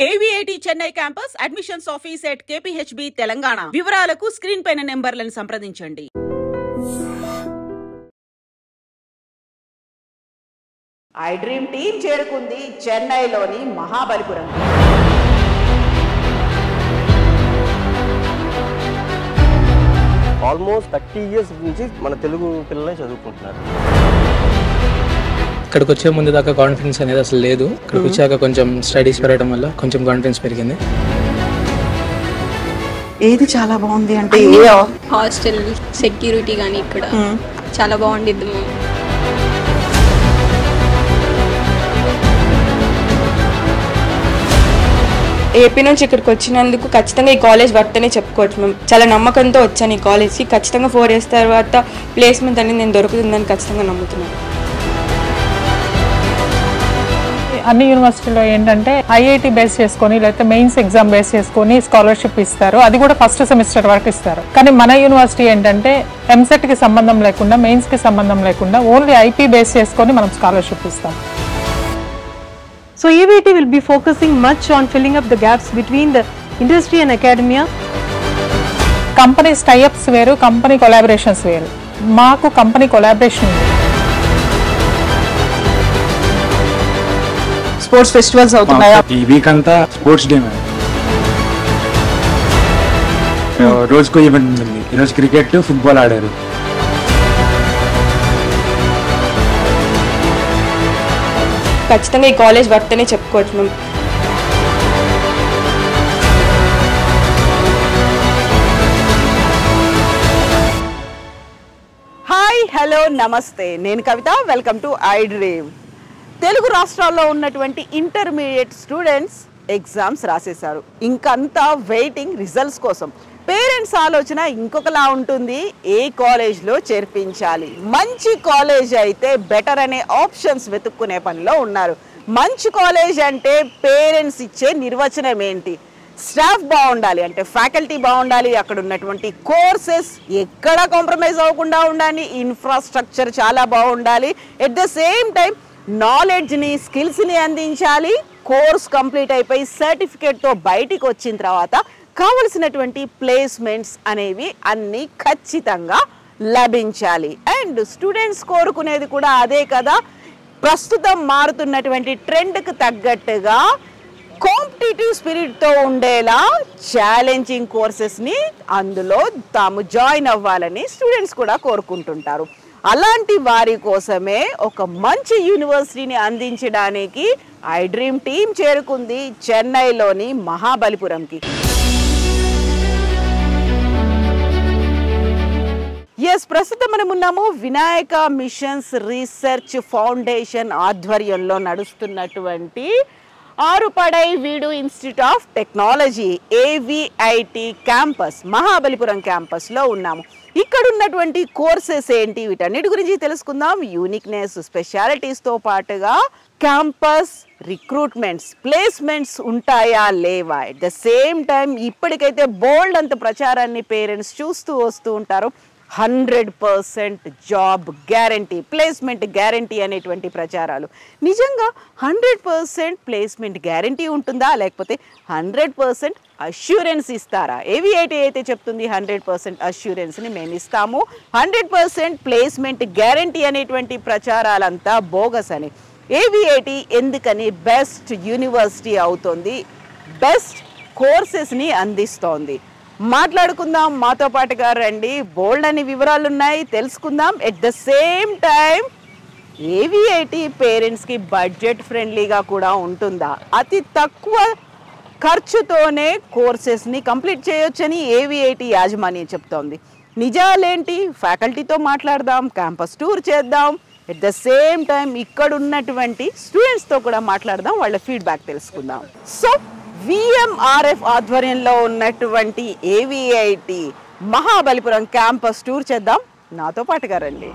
AVIT Chennai campus admissions office at KPHB Telangana. వివరాలకు screen పైన నెంబర్లను సంప్రదించండి. ఐ డ్రీమ్ టీమ్ చేరుకుంది చెన్నైలోని మహాబలిపురం. ఆల్మోస్ట్ 30 years నుంచి మన తెలుగు పిల్లలే చదువుకుంటున్నారు. ఇక్కడికి వచ్చే ముందు దాకా కాన్ఫిడెన్స్ అనేది అసలు లేదు. ఇక్కడికి వచ్చాక కొంచెం స్టడీస్ పెరగడం వల్ల కొంచెం కాన్ఫిడెన్స్ పెరిగింది. ఏది చాలా బాగుంది అంటే హాస్టల్ సెక్యూరిటీ కానీ ఇక్కడ చాలా బాగుండిద్ది. ఏపీ నుంచి ఇక్కడికి వచ్చినందుకు ఖచ్చితంగా ఈ కాలేజ్ వర్త్ అనే చెప్పుకోవచ్చు. మేము చాలా నమ్మకంతో వచ్చాను ఈ కాలేజ్కి. ఖచ్చితంగా 4 years తర్వాత ప్లేస్మెంట్ అనేది నేను దొరుకుతుందని ఖచ్చితంగా నమ్ముతున్నాను. అన్ని యూనివర్సిటీలో ఏంటంటే ఐఐటి బేస్ చేసుకొని లేకపోతే మెయిన్స్ ఎగ్జామ్ బేస్ చేసుకొని స్కాలర్షిప్ ఇస్తారు. అది కూడా ఫస్ట్ సెమిస్టర్ వరకు ఇస్తారు. కానీ మన యూనివర్సిటీ ఏంటంటే ఎంసెట్ కి సంబంధం లేకుండా, మెయిన్స్ కి సంబంధం లేకుండా ఓన్లీ ఐపీ బేస్ చేసుకొని మనం స్కాలర్షిప్ ఇస్తాం. So AVIT will be focusing much on filling up the gaps between the industry and academia. Companies tie-ups వేరు, కంపెనీ కొలాబరేషన్స్ వేరు. మాకు కంపెనీ కొలాబరేషన్ ఉంది. స్పోర్ట్స్ ఫెస్టివల్స్ అవుతున్నాయా? ఈ వీక్ అంతా స్పోర్ట్స్ డే. రోజుకో ఈవెంట్ ఉంటుంది. ఈరోజు క్రికెట్, ఫుట్బాల్ ఆడారు. ఖచ్చితంగా ఈ కాలేజ్ వర్త్ అనే చెప్పుకోవచ్చు. మేము హాయ్, హలో, నమస్తే. నేను Kavitha. Welcome to I dream. Telugu రాష్ట్రాల్లో ఉన్నటువంటి ఇంటర్మీడియట్ స్టూడెంట్స్ ఎగ్జామ్స్ రాసేశారు. ఇంకంతా వెయిటింగ్ రిజల్ట్స్ కోసం. పేరెంట్స్ ఆలోచన ఇంకొకలా ఉంటుంది. ఏ కాలేజ్లో చేర్పించాలి, మంచి కాలేజ్ అయితే బెటర్ అనే ఆప్షన్స్ వెతుక్కునే పనిలో ఉన్నారు. మంచి కాలేజ్ అంటే పేరెంట్స్ ఇచ్చే నిర్వచనం ఏంటి? స్టాఫ్ బాగుండాలి అంటే ఫ్యాకల్టీ బాగుండాలి, అక్కడ ఉన్నటువంటి కోర్సెస్ ఎక్కడ కాంప్రమైజ్ అవ్వకుండా ఉండాలి, ఇన్ఫ్రాస్ట్రక్చర్ చాలా బాగుండాలి, ఎట్ ద సేమ్ టైం నాలెడ్జ్ని, స్కిల్స్ని అందించాలి. కోర్స్ కంప్లీట్ అయిపోయి సర్టిఫికేట్తో బయటికి వచ్చిన తర్వాత కావలసినటువంటి ప్లేస్మెంట్స్ అనేవి అన్నీ ఖచ్చితంగా లభించాలి. అండ్ స్టూడెంట్స్ కోరుకునేది కూడా అదే కదా. ప్రస్తుతం మారుతున్నటువంటి ట్రెండ్కి తగ్గట్టుగా కాంపిటేటివ్ స్పిరిట్తో ఉండేలా ఛాలెంజింగ్ కోర్సెస్ని అందులో తాము జాయిన్ అవ్వాలని స్టూడెంట్స్ కూడా కోరుకుంటుంటారు. అలాంటి వారి కోసమే ఒక మంచి యూనివర్సిటీని అందించడానికి ఐ డ్రీమ్ టీమ్ చేరుకుంది చెన్నైలోని మహాబలిపురంకి. ప్రస్తుతం మనం ఉన్నాము వినాయక మిషన్స్ రీసెర్చ్ ఫౌండేషన్ ఆధ్వర్యంలో నడుస్తున్నటువంటి ఆరుపడై వీడు institute of technology AVIT campus Mahabalipuram క్యాంపస్లో ఉన్నాము. ఇక్కడ ఉన్నటువంటి కోర్సెస్ ఏంటి, వీటన్నిటి గురించి తెలుసుకుందాం. యూనిక్నెస్, స్పెషాలిటీస్తో పాటుగా క్యాంపస్ రిక్రూట్మెంట్స్, ప్లేస్మెంట్స్ ఉంటాయా లేవా, ఎట్ ద సేమ్ టైం ఇప్పటికైతే బోల్డ్ అంత ప్రచారాన్ని పేరెంట్స్ చూస్తూ వస్తూ ఉంటారు. 100% జాబ్ గ్యారంటీ, ప్లేస్మెంట్ గ్యారంటీ అనేటువంటి ప్రచారాలు. నిజంగా 100% ప్లేస్మెంట్ గ్యారంటీ ఉంటుందా, లేకపోతే 100% అష్యూరెన్స్ ఇస్తారా? AVIT అయితే చెప్తుంది 100% అష్యూరెన్స్ని మేము ఇస్తాము, 100% ప్లేస్మెంట్ గ్యారంటీ అనేటువంటి ప్రచారాలంతా బోగస్ అని. AVIT ఎందుకని బెస్ట్ యూనివర్సిటీ అవుతుంది, బెస్ట్ కోర్సెస్ని అందిస్తోంది? మాట్లాడుకుందాం, మాతో పాటుగా రండి. బోల్డ్ అని వివరాలు ఉన్నాయి, తెలుసుకుందాం. At the same time AVIT పేరెంట్స్కి బడ్జెట్ ఫ్రెండ్లీగా కూడా ఉంటుందా, అతి తక్కువ ఖర్చుతోనే కోర్సెస్ని కంప్లీట్ చేయొచ్చని AVIT యాజమాన్యం చెప్తోంది. నిజాలేంటి? ఫ్యాకల్టీతో మాట్లాడదాం, క్యాంపస్ టూర్ చేద్దాం, ఎట్ ద సేమ్ టైం ఇక్కడ ఉన్నటువంటి స్టూడెంట్స్తో కూడా మాట్లాడదాం, వాళ్ళ ఫీడ్బ్యాక్ తెలుసుకుందాం. సో VMRF ఆధ్వర్యంలో ఉన్నటువంటి AVIT మహాబలిపురం క్యాంపస్ టూర్ చేద్దాం, నాతో పాటుగా రండి.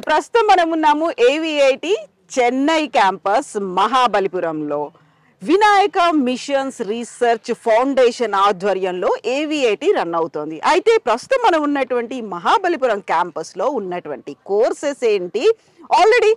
ప్రస్తుతం మనం ఉన్నాము AVIT చెన్నై క్యాంపస్ మహాబలిపురంలో. వినాయక మిషన్స్ రీసెర్చ్ ఫౌండేషన్ ఆధ్వర్యంలో ఏవిఐటి రన్ అవుతోంది. అయితే ప్రస్తుతం మనం ఉన్నటువంటి మహాబలిపురం క్యాంపస్లో ఉన్నటువంటి కోర్సెస్ ఏంటి, ఆల్రెడీ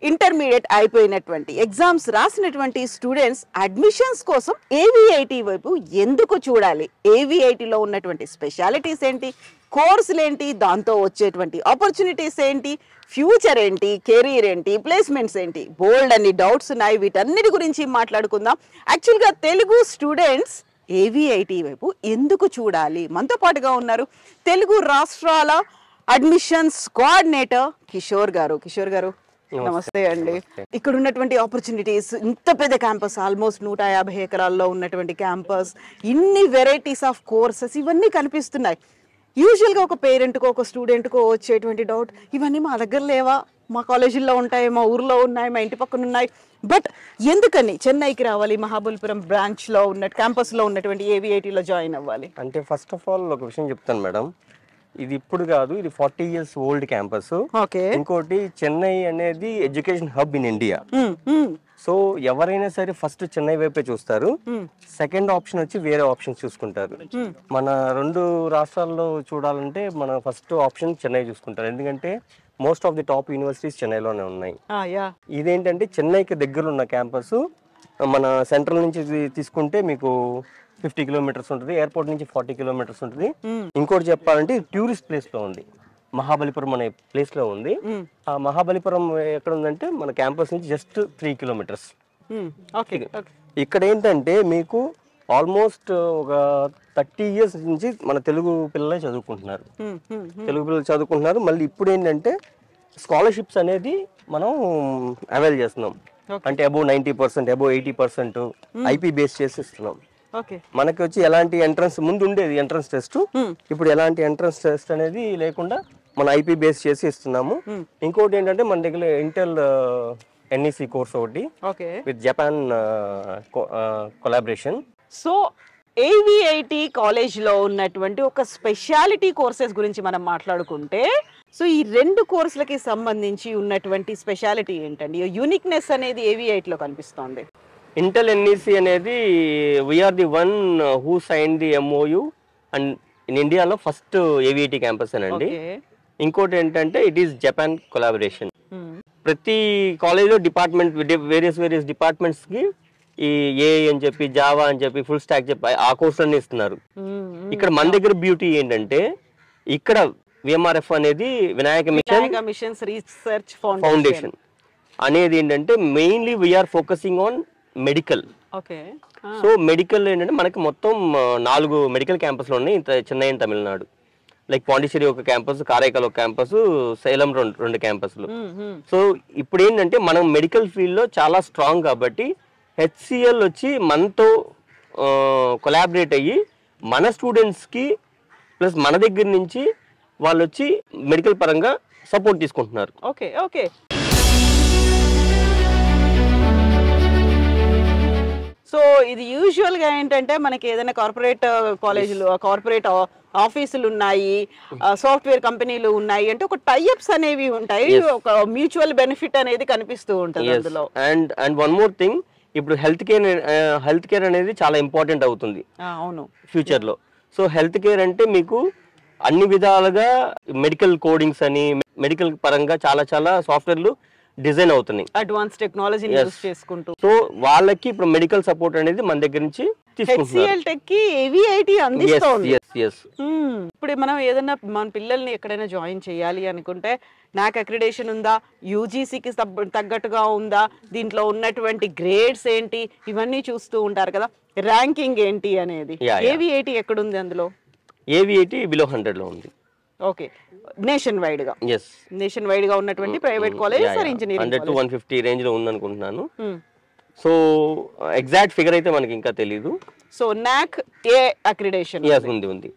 ఇంటర్మీడియట్ అయిపోయినటువంటి ఎగ్జామ్స్ రాసినటువంటి స్టూడెంట్స్ అడ్మిషన్స్ కోసం ఏవిఐటి వైపు ఎందుకు చూడాలి, ఏవిఐటిలో ఉన్నటువంటి స్పెషాలిటీస్ ఏంటి, కోర్సులు ఏంటి, దాంతో వచ్చేటువంటి ఆపర్చునిటీస్ ఏంటి, ఫ్యూచర్ ఏంటి, కెరీర్ ఏంటి, ప్లేస్మెంట్స్ ఏంటి, బోల్డ్ అన్ని డౌట్స్ ఉన్నాయి. వీటన్నిటి గురించి మాట్లాడుకుందాం. యాక్చువల్గా తెలుగు స్టూడెంట్స్ ఏవిఐటి వైపు ఎందుకు చూడాలి, మనతో పాటుగా ఉన్నారు తెలుగు రాష్ట్రాల అడ్మిషన్స్ కోఆర్డినేటర్ కిషోర్ గారు. కిషోర్ గారు నమస్తే అండి. ఇక్కడ ఉన్నటువంటి ఆపర్చునిటీస్, ఇంత పెద్ద క్యాంపస్, ఆల్మోస్ట్ 150 ఎకరాల్లో ఉన్నటువంటి క్యాంపస్, ఇన్ని వెరైటీస్ ఆఫ్ కోర్సెస్ ఇవన్నీ కనిపిస్తున్నాయి. యూజువల్గా ఒక పేరెంట్కో ఒక స్టూడెంట్కో వచ్చేటువంటి డౌట్, ఇవన్నీ మా దగ్గర లేవా, మా కాలేజీల్లో ఉంటాయి, మా ఊర్లో ఉన్నాయి, మా ఇంటి పక్కన ఉన్నాయి, బట్ ఎందుకని చెన్నైకి రావాలి, మహాబలిపురం బ్రాంచ్లో ఉన్న క్యాంపస్లో ఉన్నటువంటి ఏవిఐటీలో జాయిన్ అవ్వాలి? అంటే ఫస్ట్ ఆఫ్ ఆల్ ఒక విషయం చెప్తాను మేడం, ఇది ఇప్పుడు కాదు, ఇది 40 years ఓల్డ్ క్యాంపస్. ఇంకోటి చెన్నై అనేది education hub in India. So ఎవరైనా సరే ఫస్ట్ చెన్నై వైపే చూస్తారు, సెకండ్ ఆప్షన్ వచ్చి వేరే ఆప్షన్స్ చూసుకుంటారు. మన 2 రాష్ట్రాల్లో చూడాలంటే మన ఫస్ట్ ఆప్షన్ చెన్నై చూసుకుంటారు, ఎందుకంటే most of the top universities చెన్నైలోనే ఉన్నాయి. ఇదేంటంటే చెన్నైకి దగ్గర ఉన్న క్యాంపస్. మన సెంట్రల్ నుంచి తీసుకుంటే మీకు 50 kilometers ఉంటుంది, ఎయిర్పోర్ట్ నుంచి 40 kilometers ఉంటుంది. ఇంకోటి చెప్పాలంటే టూరిస్ట్ ప్లేస్ లో ఉంది, మహాబలిపురం అనే ప్లేస్ లో ఉంది. ఆ మహాబలిపురం ఎక్కడ ఉందంటే మన క్యాంపస్ నుంచి జస్ట్ 3 kilometers. ఇక్కడ ఏంటంటే మీకు ఆల్మోస్ట్ ఒక 30 years నుంచి మన తెలుగు పిల్లలే చదువుకుంటున్నారు, తెలుగు పిల్లలు చదువుకుంటున్నారు. మళ్ళీ ఇప్పుడు ఏంటంటే స్కాలర్షిప్స్ అనేది మనం అవైల్ చేస్తున్నాం, అంటే అబోవ్ 90%, అబోవ్ 80% ఐపీ బేస్ చేసి ఇస్తున్నాం. మనకి వచ్చి ఎలాంటి ఎంట్రన్స్, ముందు ఉండేది ఎంట్రన్స్ టెస్ట్, ఇప్పుడు ఎలాంటి ఎంట్రన్స్ టెస్ట్ అనేది లేకుండా మన ఐపీ బేస్ చేసి ఇస్తున్నాము. ఇంకోటి ఏంటంటే మన దగ్గర ఇంటెల్ ఎన్ఈసి కోర్స్ ఒకటి విత్ జపాన్ కొలాబరేషన్. సో ఏవిఐటి కాలేజ్లో ఉన్నటువంటి ఒక స్పెషాలిటీ కోర్సెస్ గురించి మనం మాట్లాడుకుంటే, సో ఈ 2 కోర్సులకి సంబంధించి ఉన్నటువంటి స్పెషాలిటీ ఏంటండి, యూనిక్నెస్ అనేది ఏవిఐటిలో కనిపిస్తోంది? ఇంటెల్ ఎన్ఈసి అనేది we're the one who sign the MOU and in ఇండియాలో ఫస్ట్ ఏవిఐటి క్యాంపస్ అండి. ఇంకోటి ఏంటంటే ఇట్ ఈస్ జపాన్ కొలాబరేషన్. ప్రతి కాలేజ్లో డిపార్ట్మెంట్ వేరియస్ డిపార్ట్మెంట్స్ కి ఈ ఏఐ అని చెప్పి, జావా అని చెప్పి, ఫుల్ స్టాక్ చెప్పి ఆ కోర్సులన్నీ ఇస్తున్నారు. ఇక్కడ మన దగ్గర బ్యూటీ ఏంటంటే ఇక్కడ విఎంఆర్ఎఫ్ అనేది వినాయక మిషన్స్ రీసెర్చ్ ఫౌండేషన్ అనేది ఏంటంటే mainly we're focusing on medical. So medical ఏంటంటే మనకి మొత్తం 4 మెడికల్ క్యాంపస్లు ఉన్నాయి చెన్నై అండ్ తమిళనాడు. లైక్ పాండిచేరి ఒక క్యాంపస్, కారైకాల్ ఒక క్యాంపస్, సేలం 2 క్యాంపస్లు. సో ఇప్పుడు ఏంటంటే మనం మెడికల్ ఫీల్డ్లో చాలా స్ట్రాంగ్ కాబట్టి హెచ్సిఎల్ వచ్చి మనతో కొలాబరేట్ అయ్యి మన స్టూడెంట్స్కి ప్లస్ మన దగ్గర నుంచి వాళ్ళు వచ్చి మెడికల్ పరంగా సపోర్ట్ తీసుకుంటున్నారు. ఓకే. సో ఇది యూజువల్గా ఏంటంటే మనకి ఏదైనా కార్పొరేట్ కాలేజీలు, కార్పొరేట్ ఆఫీసులు ఉన్నాయి, సాఫ్ట్వేర్ కంపెనీలు ఉన్నాయి అంటే ఒక టైఅప్స్ అనేవి ఉంటాయి, ఒక మ్యూచువల్ బెనిఫిట్ అనేది కనిపిస్తూ ఉంటుంది అందులో. అండ్ వన్ మోర్ థింగ్, ఇప్పుడు హెల్త్ కేర్ అనేది చాలా ఇంపార్టెంట్ అవుతుంది అవును ఫ్యూచర్ లో. సో హెల్త్ కేర్ అంటే మీకు అన్ని విధాలుగా మెడికల్ కోడింగ్స్ అని, మెడికల్ పరంగా చాలా సాఫ్ట్వేర్లు డిజైన్ అవుతున్నాయి, అడ్వాన్స్ టెక్నాలజీని యూస్ చేసుకుంటూ. సో వాళ్ళకి ఇప్పుడు మెడికల్ సపోర్ట్ అనేది మన దగ్గర నుంచి హెచ్సిఎల్ టెక్ కి ఏవిఐటి అందిస్తోంది. ఇప్పుడు మనం ఏదైనా మన పిల్లల్ని ఎక్కడైనా జాయిన్ చేయాలి అనుకుంటే నాకు అక్రిడేషన్ ఉందా, యూజీసీకి తగ్గట్టుగా ఉందా, దీంట్లో ఉన్నటువంటి గ్రేడ్స్ ఏంటి, ఇవన్నీ చూస్తూ ఉంటారు కదా, ర్యాంకింగ్ ఏంటి అనేది. ఏవిఐటి ఎక్కడుంది అందులో? ఏవిఐటి బిలో 100 లో ఉంది. ఓకే, నేషన్ వైడ్ గా ఉన్నటువంటి private college are engineering 100 to 150 range లో ఉంది అనుకుంటున్నాను. సో ఎగ్జాక్ట్ ఫిగర్ అయితే మనకి ఇంకా తెలీదు. సో నాక్ ఏ అక్రిడేషన్ ఉంది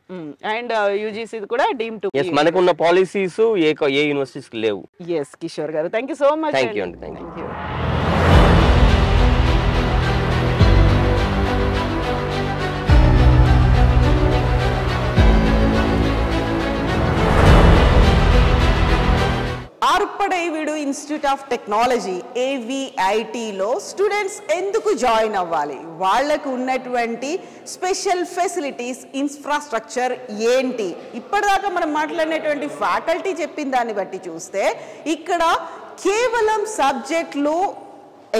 అండ్ యూజీసీ కూడా డీమ్ టు. మనకున్న పాలసీస్ ఏ యూనివర్సిటీస్ లేవు. ఎస్ కిషోర్ గారు, thank you so much. Thank you అండి. ఆరుపడై వీడు ఇన్స్టిట్యూట్ ఆఫ్ టెక్నాలజీ AVITలో స్టూడెంట్స్ ఎందుకు జాయిన్ అవ్వాలి, వాళ్ళకు ఉన్నటువంటి స్పెషల్ ఫెసిలిటీస్, ఇన్ఫ్రాస్ట్రక్చర్ ఏంటి? ఇప్పటిదాకా మనం మాట్లాడినటువంటి ఫ్యాకల్టీ చెప్పిన దాన్ని బట్టి చూస్తే ఇక్కడ కేవలం సబ్జెక్టులు,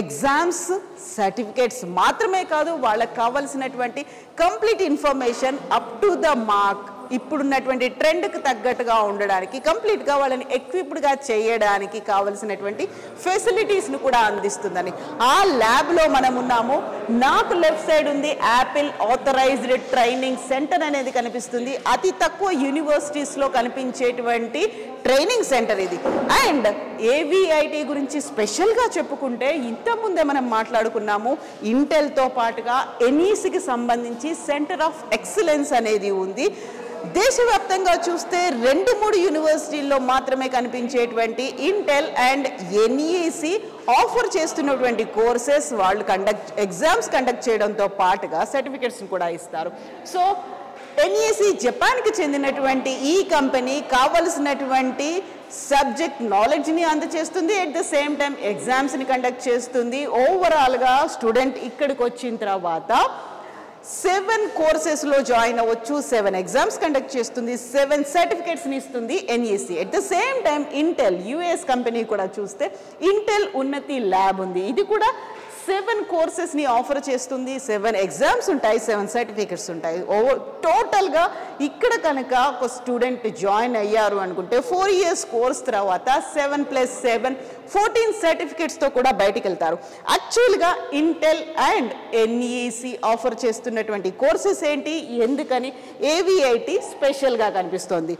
ఎగ్జామ్స్, సర్టిఫికేట్స్ మాత్రమే కాదు, వాళ్ళకి కావాల్సినటువంటి complete information up to the mark, ఇప్పుడున్నటువంటి ట్రెండ్కి తగ్గట్టుగా ఉండడానికి, కంప్లీట్గా వాళ్ళని ఎక్విప్డ్గా చేయడానికి కావలసినటువంటి ఫెసిలిటీస్ను కూడా అందిస్తుందని ఆ ల్యాబ్లో మనం ఉన్నాము. నాకు లెఫ్ట్ సైడ్ ఉంది యాపిల్ ఆథరైజ్డ్ ట్రైనింగ్ సెంటర్ అనేది కనిపిస్తుంది. అతి తక్కువ యూనివర్సిటీస్లో కనిపించేటువంటి ట్రైనింగ్ సెంటర్ ఇది. అండ్ AVIT గురించి స్పెషల్గా చెప్పుకుంటే ఇంతకుముందే మనం మాట్లాడుకున్నాము, ఇంటెల్తో పాటుగా NECకి సంబంధించి సెంటర్ ఆఫ్ ఎక్సలెన్స్ అనేది ఉంది. దేశవ్యాప్తంగా చూస్తే 2-3 యూనివర్సిటీల్లో మాత్రమే కనిపించేటువంటి ఇంటెల్ అండ్ NEC ఆఫర్ చేస్తున్నటువంటి కోర్సెస్ వాళ్ళు ఎగ్జామ్స్ కండక్ట్ చేయడంతో పాటుగా సర్టిఫికెట్స్ని కూడా ఇస్తారు. సో NEC జపాన్కి చెందినటువంటి ఈ కంపెనీ కావలసినటువంటి సబ్జెక్ట్ నాలెడ్జ్ని అందజేస్తుంది, ఎట్ ద సేమ్ టైం ఎగ్జామ్స్ని కండక్ట్ చేస్తుంది. ఓవరాల్గా స్టూడెంట్ ఇక్కడికి వచ్చిన తర్వాత 7 కోర్సెస్లో జాయిన్ అవ్వచ్చు, 7 ఎగ్జామ్స్ కండక్ట్ చేస్తుంది, 7 సర్టిఫికేట్స్ని ఇస్తుంది NEC. At the same time Intel US company కూడా చూస్తే ఇంటెల్ ఉన్నతి ల్యాబ్ ఉంది. ఇది కూడా 7 కోర్సెస్ని ఆఫర్ చేస్తుంది, 7 ఎగ్జామ్స్ ఉంటాయి, 7 సర్టిఫికెట్స్ ఉంటాయి. టోటల్గా ఇక్కడ కనుక ఒక స్టూడెంట్ జాయిన్ అయ్యారు అనుకుంటే 4 years కోర్స్ తర్వాత 7 + 7 14 సర్టిఫికెట్స్తో కూడా బయటికి వెళ్తారు. యాక్చువల్గా ఇంటెల్ అండ్ NEC ఆఫర్ చేస్తున్నటువంటి కోర్సెస్ ఏంటి, ఎందుకని AVIT స్పెషల్గా కనిపిస్తోంది?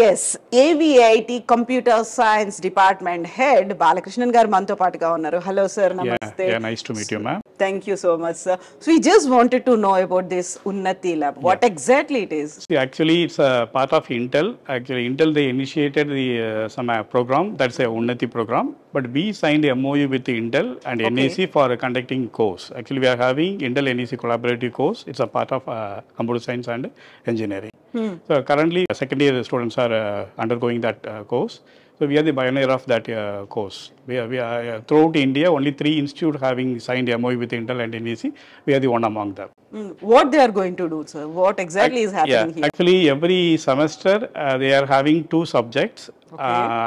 Yes, AVIT computer science department head Balakrishnan గారు మనతో పాటుగా ఉన్నారు. హలో సార్, నమస్తే. Nice to meet you, ma'am. Thank you so much, sir. So we just wanted to know about this Unnati Lab. What exactly it is? See, actually, it's a part of Intel. Actually, Intel, they initiated the some program, that's a Unnati program. But we signed a MOU with Intel and NEC for conducting course. Actually, we are having Intel NEC collaborative course. It's a part of computer science and engineering. So currently, second year students are undergoing that course. So we are the pioneer of that course. We are throughout India, only 3 institutes having signed MOU with Intel and NEC. We are the one among them. What they are going to do, sir? What exactly is happening here? Actually, every semester they are having 2 subjects.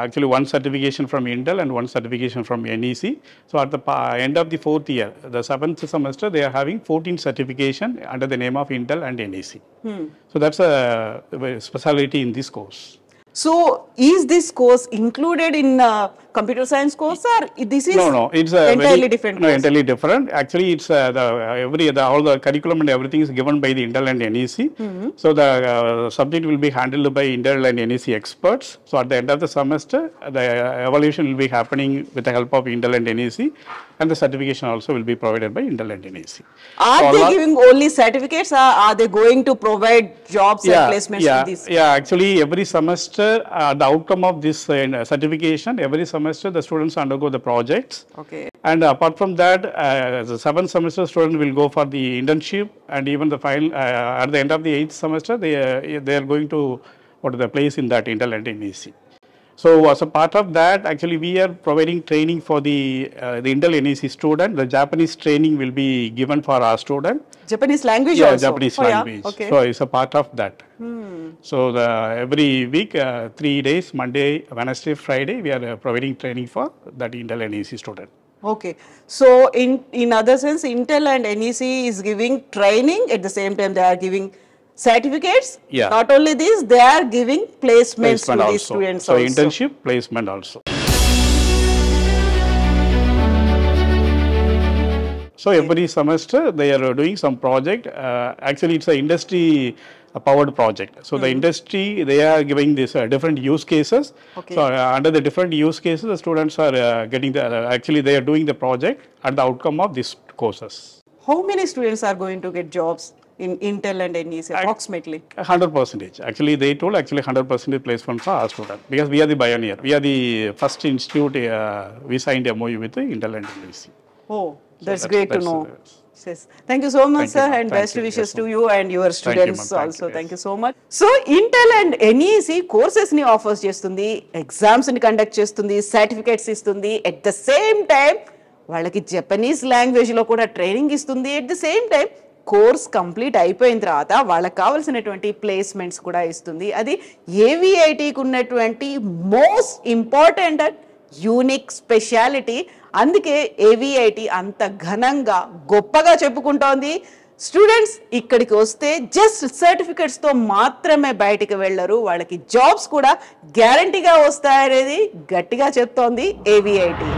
Actually, 1 certification from Intel and 1 certification from NEC. So at the end of the 4th year, the 7th semester, they are having 14 certification under the name of Intel and NEC. So that's a specialty in this course. So, is this course included in computer science course, or this is no, it's entirely different course? No, entirely different. Actually, it's all the curriculum and everything is given by the Intel and NEC. So the subject will be handled by Intel and NEC experts. So at the end of the semester, the evaluation will be happening with the help of Intel and NEC, and the certification also will be provided by Intel and NEC. Are they giving only certificates, or are they going to provide jobs and placements with this? Yeah, actually every semester the outcome of this certification, every semester the students undergo the projects. Okay. And apart from that, the 7th semester student will go for the internship, and even the final at the end of the 8th semester they are going to the place in that Intel and NEC. So as a part of that, actually we are providing training for the Intel NEC student. The Japanese training will be given for our student. Japanese language also? Japanese language. Yeah? Okay. So it's a part of that. So every week, 3 days, Monday, Wednesday, Friday, we are providing training for that Intel NEC student. Okay. So in other sense, Intel and NEC is giving training, at the same time they are giving certificates. Yeah. Not only this, they are giving placements to also. these students so also. Internship, placement also. So every semester they are doing some project. Actually, it's an industry powered project. So the industry, they are giving this different use cases. Okay. So under the different use cases, the students are getting the, actually they are doing the project at the outcome of these courses. How many students are going to get jobs in Intel and NEC approximately? 100%. Actually, they told 100% placement for our student, because we are the pioneer. We are the first institute, we signed a MOU with the Intel and NEC. Oh, that's great to know. Thank you so much, sir, and best wishes to you and your students also. Thank you so much. So, Intel and NEC courses ni offers చేస్తుంది, exams ni conduct చేస్తుంది, certificates ఇస్తుంది. At the same time, వాళ్ళకి Japanese language లో కూడా training ఇస్తుంది. At the same time, course complete అయిపోయిన తర్వాత వాళ్ళకి కావాల్సినటువంటి ప్లేస్మెంట్స్ కూడా ఇస్తుంది. అది ఏవిఐటికి ఉన్నటువంటి most important and unique speciality. అందుకే ఏవిఐటి అంత ఘనంగా గొప్పగా చెప్పుకుంటోంది. స్టూడెంట్స్ ఇక్కడికి వస్తే జస్ట్ సర్టిఫికెట్స్తో మాత్రమే బయటికి వెళ్ళరు, వాళ్ళకి జాబ్స్ కూడా గ్యారంటీగా వస్తాయనేది గట్టిగా చెప్తోంది ఏవిఐటి.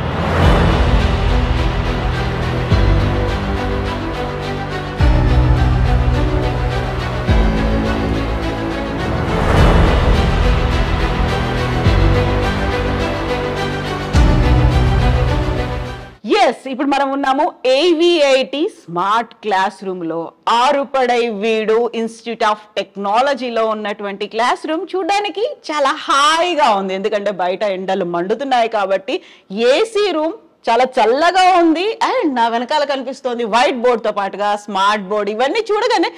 ఇప్పుడు మనం ఉన్నాము ఏవిఐటి స్మార్ట్ క్లాస్ రూమ్ లో. ఆరుపడై వీడు ఇన్స్టిట్యూట్ ఆఫ్ టెక్నాలజీలో ఉన్నటువంటి క్లాస్ రూమ్ చూడడానికి చాలా హాయిగా ఉంది, ఎందుకంటే బయట ఎండలు మండుతున్నాయి కాబట్టి. ఏసీ రూమ్ చాలా చల్లగా ఉంది. అండ్ నా వెనకాల కనిపిస్తోంది వైట్ బోర్డ్ తో పాటుగా స్మార్ట్ బోర్డ్. ఇవన్నీ చూడగానే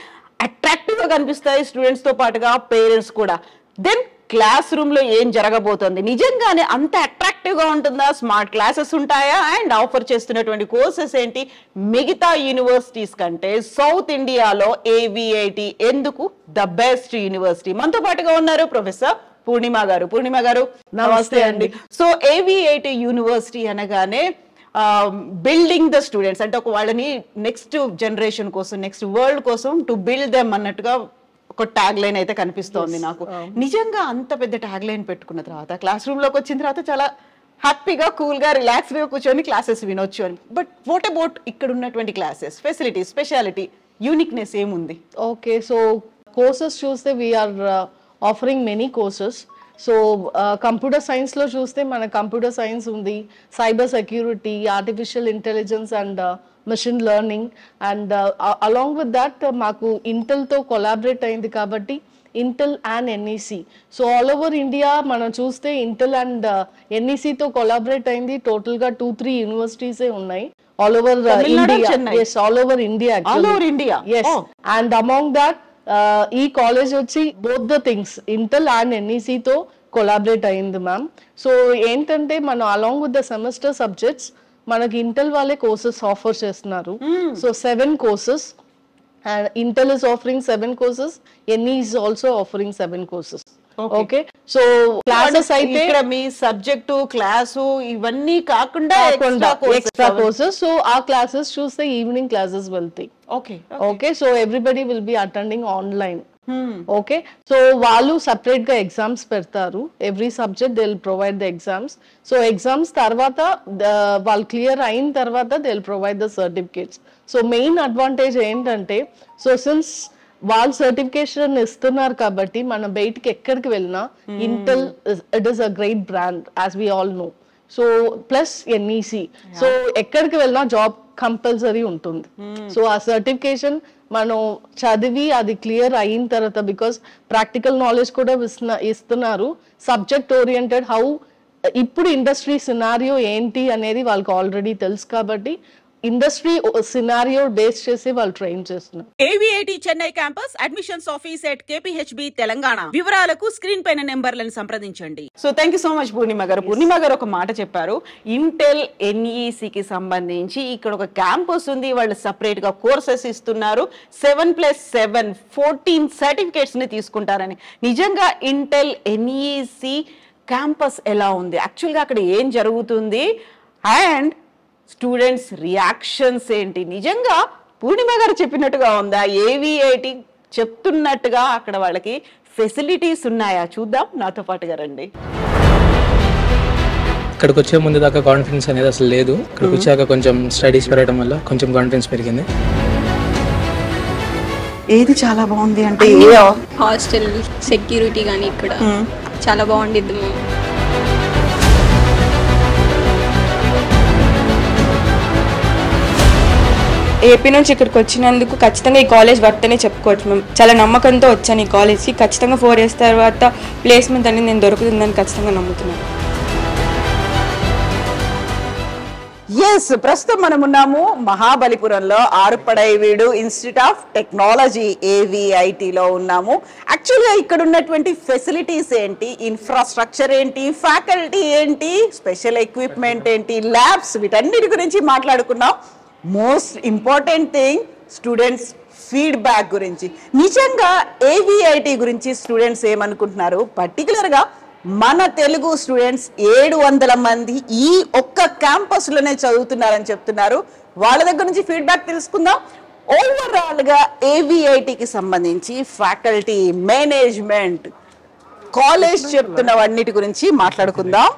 అట్రాక్టివ్ గా కనిపిస్తాయి స్టూడెంట్స్ తో పాటుగా పేరెంట్స్ కూడా. దెన్ క్లాస్ రూమ్ లో ఏం జరగబోతోంది, నిజంగానే అంత అట్రాక్టివ్ గా ఉంటుందా, స్మార్ట్ క్లాసెస్ ఉంటాయా, అండ్ ఆఫర్ చేస్తున్నటువంటి కోర్సెస్ ఏంటి, మిగతా యూనివర్సిటీస్ కంటే సౌత్ ఇండియాలో ఏవిఐటి ఎందుకు ద బెస్ట్ యూనివర్సిటీ? మనతో పాటుగా ఉన్నారు ప్రొఫెసర్ పూర్ణిమ గారు. పూర్ణిమ గారు నమస్తే అండి. సో ఏవిఐటి యూనివర్సిటీ అనగానే బిల్డింగ్ ద స్టూడెంట్స్ అంటే ఒక వాళ్ళని నెక్స్ట్ జనరేషన్ కోసం, నెక్స్ట్ వరల్డ్ కోసం టు బిల్డ్ దెమ్ అన్నట్టుగా ఒక ట్యాగ్ లైన్ అయితే కనిపిస్తోంది నాకు. నిజంగా అంత పెద్ద ట్యాగ్ లైన్ పెట్టుకున్న తర్వాత క్లాస్ రూమ్ లోకి వచ్చిన తర్వాత చాలా హ్యాపీగా కూల్ గా రిలాక్స్ గా కూర్చొని క్లాసెస్ వినొచ్చు అని. బట్ వాట్ అబౌట్ ఇక్కడ ఉన్నటువంటి క్లాసెస్, ఫెసిలిటీ, స్పెషాలిటీ, యూనిక్నెస్ ఏముంది? ఓకే, సో కోర్సెస్ చూస్తే we're offering many courses. So computer సైన్స్లో చూస్తే మన కంప్యూటర్ సైన్స్ ఉంది, cyber security, artificial intelligence and machine learning. And along with that మాకు ఇంటెల్తో కొలాబరేట్ అయింది కాబట్టి Intel and NEC. So all over India మనం చూస్తే ఇంటెల్ అండ్ ఎన్ఈసితో కొలాబరేట్ అయింది. టోటల్గా 2-3 యూనివర్సిటీసే ఉన్నాయి all over India. Yes, all over India. Yes, and among that ఈ కాలేజ్ వచ్చి both the things Intel and ఎన్ఈసితో కొలాబరేట్ అయింది మ్యామ్. సో ఏంటంటే మనం along with the semester subjects మనకి ఇంటెల్ వాళ్ళే కోర్సెస్ ఆఫర్ చేస్తున్నారు. So 7 courses and Intel is offering 7 courses, NE is also offering 7 courses. Okay, so classes అయితే ఇక్కడ మీ సబ్జెక్టు, క్లాసు ఇవన్నీ కాకుండా ఎక్స్ట్రా కోర్సెస్. సో ఆ క్లాసెస్ చూస్తే ఈవినింగ్ క్లాసెస్ వెళ్తాయి. Okay, so everybody will be attending online. Okay, so వాళ్ళు separate గా ఎగ్జామ్స్ పెడతారు. Every subject they will provide the exams. So exams తర్వాత వాళ్ళు క్లియర్ అయిన తర్వాత they will provide the certificates. So main advantage ఏంటంటే, so since వాళ్ళు certification ఇస్తున్నారు కాబట్టి మనం బయటికి ఎక్కడికి వెళ్ళినా Intel it is a great brand as we all know. So plus NEC, so ఎక్కడికి వెళ్ళినా జాబ్ కంపల్సరీ ఉంటుంది. సో ఆ సర్టిఫికేషన్ మనం చదివి అది క్లియర్ అయిన తర్వాత, బికాస్ ప్రాక్టికల్ నాలెడ్జ్ కూడా ఇస్తున్నారు, సబ్జెక్ట్ ఓరియంటెడ్ హౌ ఇప్పుడు ఇండస్ట్రీ సినారియో ఏంటి అనేది వాళ్ళకి ఆల్రెడీ తెలుసు కాబట్టి ఇండస్ట్రీ సినారియో బేస్ చేసి వాళ్ళు ట్రైన్ చేస్తున్నారు. AVIT Chennai campus admissions office at KPHB Telangana. వివరాలకు స్క్రీన్ పైన నెంబర్లను సంప్రదించండి. So thank you so much Purnima గారు. పూర్ణిమ గారు ఒక మాట చెప్పారు, ఇంటెల్ ఎన్ఈసికి సంబంధించి ఇక్కడ ఒక క్యాంపస్ ఉంది, వాళ్ళు సపరేట్ గా కోర్సెస్ ఇస్తున్నారు, 7+7 14 సర్టిఫికేట్స్ ని తీసుకుంటారని. నిజంగా ఇంటెల్ ఎన్ఈసి క్యాంపస్ ఎలా ఉంది, యాక్చువల్గా అక్కడ ఏం జరుగుతుంది, అండ్ స్టూడెంట్స్ రియాక్షన్స్ ఏంటి? నిజంగా పూర్ణిమ గారు చెప్పినట్టుగా ఉందా, ఏవిఐటి చెప్తున్నట్టుగా అక్కడ వాళ్ళకి ఫెసిలిటీస్ ఉన్నాయా? చూద్దాం, నాతో పాటుగా రండి. ఇక్కడికి వచ్చే ముందు దాకా కాన్ఫిడెన్స్ అనేది అసలు లేదు. ఇక్కడికి వచ్చాక కొంచెం స్టడీస్ పెరగడం వల్ల కొంచెం కాన్ఫిడెన్స్ పెరిగింది. ఏది చాలా బాగుంది అంటే హాస్టల్ సెక్యూరిటీ కానీ ఇక్కడ చాలా బాగుండిద్ది. ఏపీ నుంచి ఇక్కడికి వచ్చినందుకు ఖచ్చితంగా ఈ కాలేజ్ వర్త్ అనే చెప్పుకోవచ్చు మ్యామ్. చాలా నమ్మకంతో వచ్చాను ఈ కాలేజ్కి. ఖచ్చితంగా 4 years తర్వాత ప్లేస్మెంట్ అనేది నేను దొరుకుతుందని ఖచ్చితంగా నమ్ముతున్నాను. ఎస్, ప్రస్తుతం మనం ఉన్నాము మహాబలిపురంలో ఆరుపడైవీడు ఇన్స్టిట్యూట్ ఆఫ్ టెక్నాలజీ ఏవిఐటిలో ఉన్నాము. యాక్చువల్గా ఇక్కడ ఉన్నటువంటి ఫెసిలిటీస్ ఏంటి, ఇన్ఫ్రాస్ట్రక్చర్ ఏంటి, ఫ్యాకల్టీ ఏంటి, స్పెషల్ ఎక్విప్మెంట్ ఏంటి, ల్యాబ్స్, వీటన్నిటి గురించి మాట్లాడుకున్నాం. Most important thing students feedback గురించి. నిజంగా ఏవిఐటి గురించి స్టూడెంట్స్ ఏమనుకుంటున్నారు, పర్టికులర్గా మన తెలుగు స్టూడెంట్స్ 700 మంది ఈ ఒక్క క్యాంపస్లోనే చదువుతున్నారని చెప్తున్నారు. వాళ్ళ దగ్గర నుంచి ఫీడ్బ్యాక్ తెలుసుకుందాం. ఓవరాల్గా ఏవిఐటికి సంబంధించి ఫ్యాకల్టీ, మేనేజ్మెంట్, కాలేజ్ చెప్తున్నవన్నిటి గురించి మాట్లాడుకుందాం.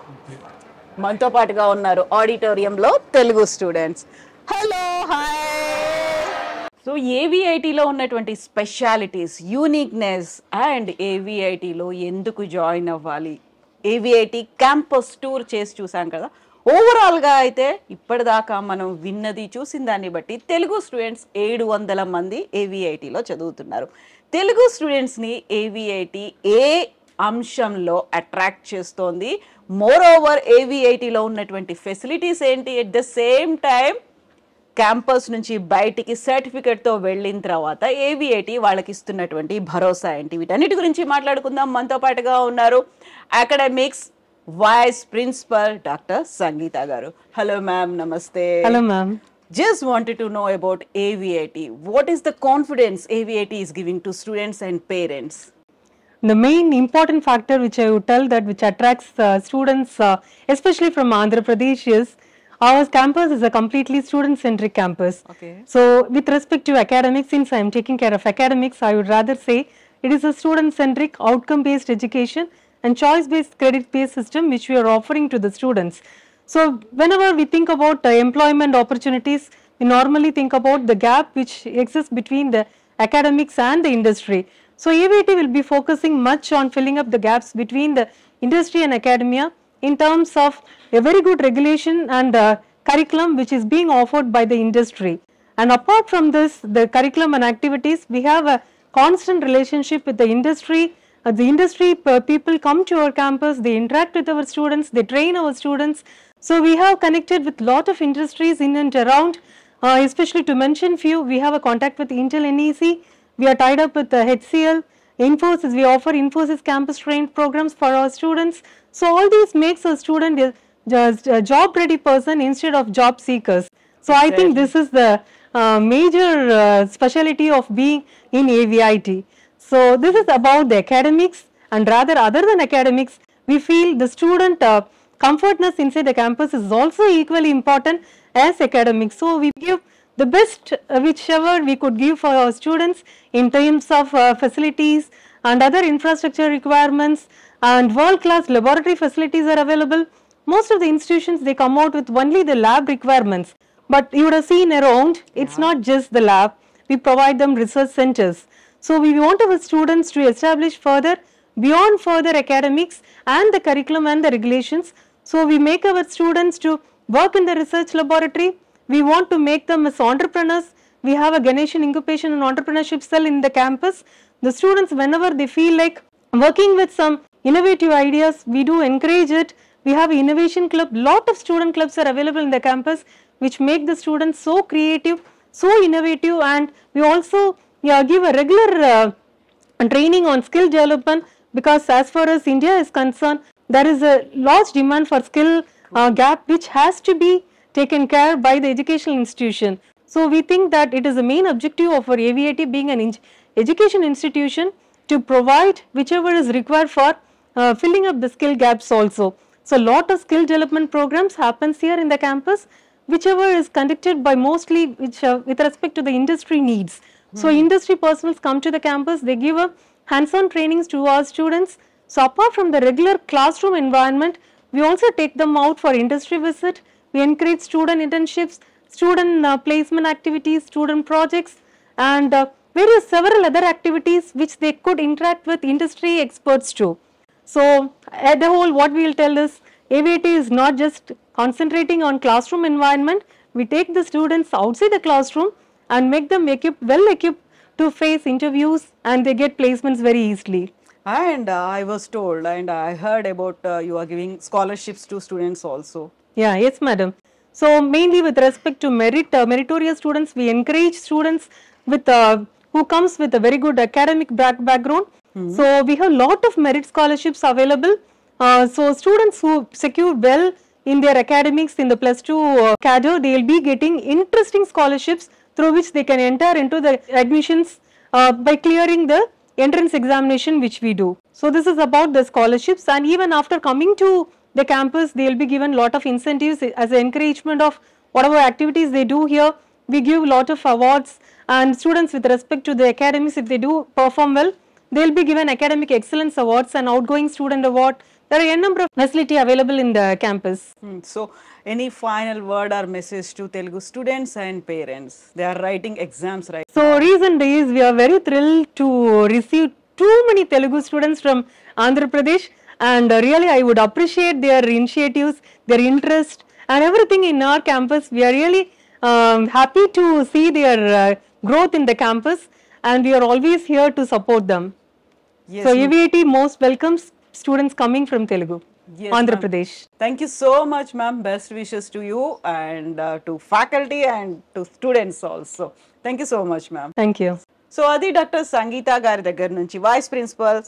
మనతో పాటుగా ఉన్నారు ఆడిటోరియంలో Telugu students. Hello, hi. So ఏవిఐటిలో ఉన్నటువంటి స్పెషాలిటీస్, యూనిక్నెస్ అండ్ ఏవిఐటిలో ఎందుకు జాయిన్ అవ్వాలి, ఏవిఐటి క్యాంపస్ టూర్ చేసి చూసాం కదా. ఓవరాల్గా అయితే ఇప్పటిదాకా మనం విన్నది చూసిన దాన్ని బట్టి తెలుగు స్టూడెంట్స్ 700 మంది ఏవిఐటిలో చదువుతున్నారు. తెలుగు స్టూడెంట్స్ని ఏవిఐటి ఏ అంశంలో అట్రాక్ట్ చేస్తోంది, మోర్ ఓవర్ ఏవిఐటిలో ఉన్నటువంటి ఫెసిలిటీస్ ఏంటి, at the same time campus నుంచి బయటికి సర్టిఫికెట్తో వెళ్ళిన తర్వాత ఏవిఐటి వాళ్ళకి ఇస్తున్నటువంటి భరోసా ఏంటి, వీటన్నిటి గురించి మాట్లాడుకుందాం. మనతో పాటుగా ఉన్నారు అకాడమిక్స్ వైస్ ప్రిన్సిపల్ డాక్టర్ సంగీత గారు. హలో మ్యామ్, నమస్తే. Hello ma'am. Just wanted to know about AVIT. What is the confidence AVIT is giving to students and parents? The main important factor which I would tell that which attracts students, especially from Andhra Pradesh, is our campus is a completely student-centric campus. Okay. So, with respect to academics, since I am taking care of academics, I would rather say it is a student-centric, outcome-based education and choice-based, credit-based system which we are offering to the students. So, whenever we think about employment opportunities, we normally think about the gap which exists between the academics and the industry. So, AVIT will be focusing much on filling up the gaps between the industry and academia in terms of a very good regulation and curriculum which is being offered by the industry. And apart from this, the curriculum and activities, we have a constant relationship with the industry. The industry people come to our campus, they interact with our students, they train our students. So we have connected with lot of industries in and around, especially to mention few, we have a contact with Intel NEC, we are tied up with HCL, Infosys, we offer Infosys campus trained programs for our students. So all these makes a student just a job ready person instead of job seekers. So I think this is the major specialty of being in AVIT. So this is about the academics, and rather other than academics, we feel the student comfortness inside the campus is also equally important as academics. So we give the best whichever we could give for our students in terms of facilities and other infrastructure requirements, and world-class laboratory facilities are available. Most of the institutions, they come out with only the lab requirements, but you would have seen around, it's not just the lab, we provide them research centers. So we want our students to establish further, beyond further academics and the curriculum and the regulations. So we make our students to work in the research laboratory. We want to make them as entrepreneurs. We have a Ganeshan Incubation and Entrepreneurship Cell in the campus. The students, whenever they feel like working with some innovative ideas, we do encourage it. We have an innovation club. Lot of student clubs are available in the campus which make the students so creative, so innovative, and we also give a regular training on skill development, because as far as India is concerned, there is a large demand for skill gap which has to be taken care by the educational institution. So we think that it is the main objective of our AVIT being an education institution to provide whichever is required for filling up the skill gaps also. So lot of skill development programs happens here in the campus, whichever is conducted by mostly with respect to the industry needs. So industry personnel come to the campus, they give a hands-on trainings to our students. So apart from the regular classroom environment, we also take them out for industry visit. We encourage student internships, student placement activities, student projects, and various several other activities which they could interact with industry experts too. So at the whole, what we will tell is AVIT is not just concentrating on classroom environment. We take the students outside the classroom and make them well equipped to face interviews, and they get placements very easily. And I was told and I heard about you are giving scholarships to students also. Yeah, yes madam. So mainly with respect to meritorious students, we encourage students with who comes with a very good academic background. So we have lot of merit scholarships available. So students who secure well in their academics in the +2 cadre, they will be getting interesting scholarships through which they can enter into the admissions by clearing the entrance examination which we do. So this is about the scholarships, and even after coming to the campus, they will be given lot of incentives as an encouragement of whatever activities they do here. We give lot of awards, and students with respect to the academics, if they do perform well, they will be given academic excellence awards and outgoing student award. There are a number of facility available in the campus. So any final word or message to Telugu students and parents? They are writing exams right So recent days we are very thrilled to receive too many Telugu students from Andhra Pradesh, and really I would appreciate their initiatives, their interest and everything in our campus. We are really happy to see their growth in the campus, and we are always here to support them. Yes, So AVIT most welcomes students coming from Telugu, Yes, Andhra ma'am. Pradesh. Thank you so much, ma'am. Best wishes to you and to faculty and to students also. Thank you so much, ma'am. Thank you. So అది doctor సంగీత గారి దగ్గర నుంచి, vice principal